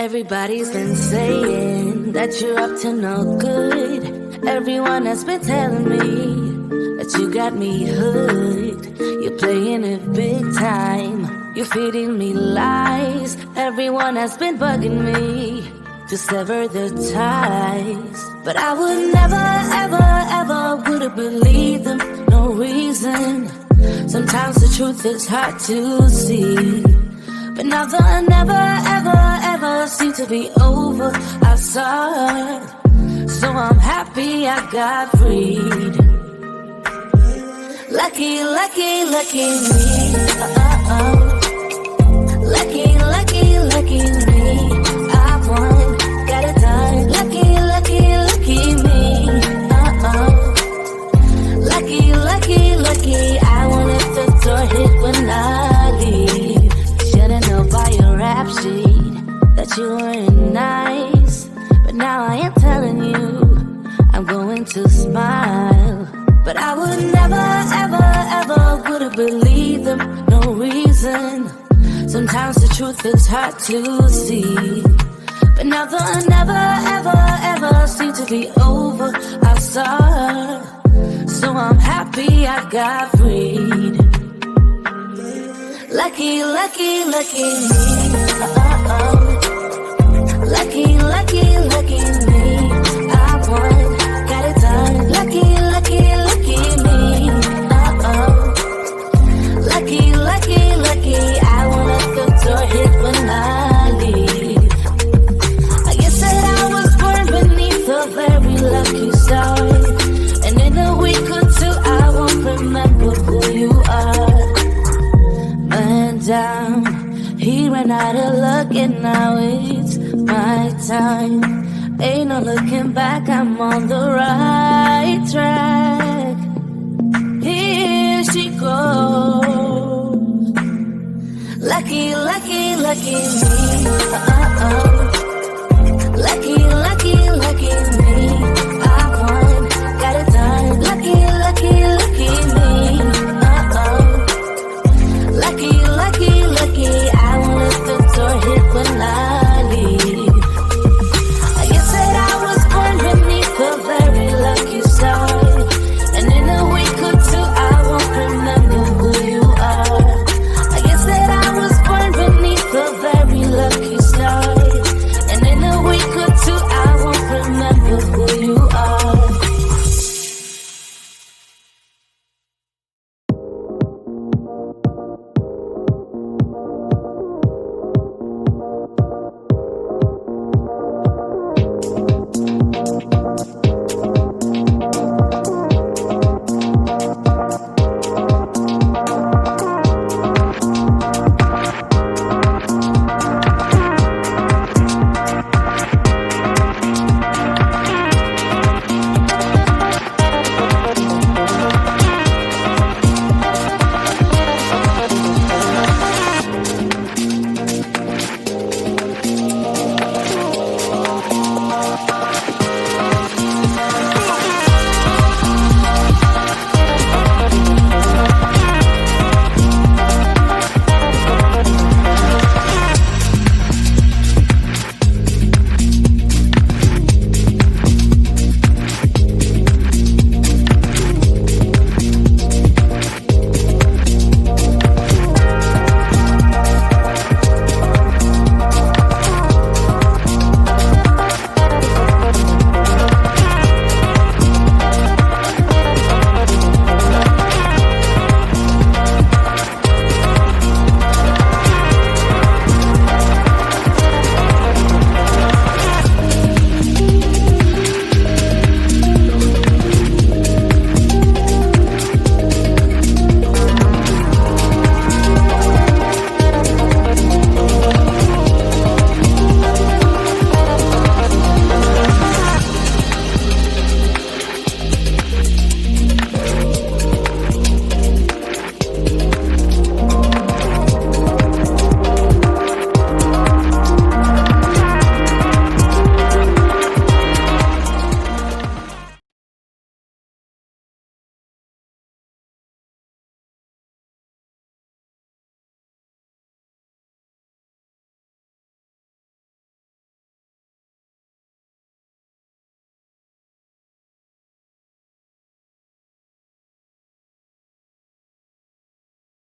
Everybody's been saying that you're up to no good. Everyone has been telling me that you got me hooked. You're playing it big time. You're feeding me lies. Everyone has been bugging me to sever the ties. But I would never, ever, ever would have believed them. No reason. Sometimes the truth is hard to see. But now the never, ever, ever seem to be over. I saw it, so I'm happy I got freed. Lucky, lucky, lucky me. Lucky, lucky, lucky me. I won, got it done. Lucky, lucky, lucky me. Lucky, lucky, lucky. I won't let the door hit when I leave. Should've known by your rap sheet that you weren't nice. But now I am telling you, I'm going to smile. But I would never, ever, ever would have believed them. No reason. Sometimes the truth is hard to see. But now the never, ever, ever seem to be over. I saw her, so I'm happy I got freed. Lucky, lucky, lucky me. Lucky, lucky, lucky me. I won, got it done. Lucky, lucky, lucky me. Lucky, lucky, lucky. I won't let the door hit when I leave. I guess that I was born beneath a very lucky star. And in a week or two I won't remember who you are. Man down, he ran out of luck and now it's my time. Ain't no looking back, I'm on the right track. Here she goes. Lucky, lucky, lucky me.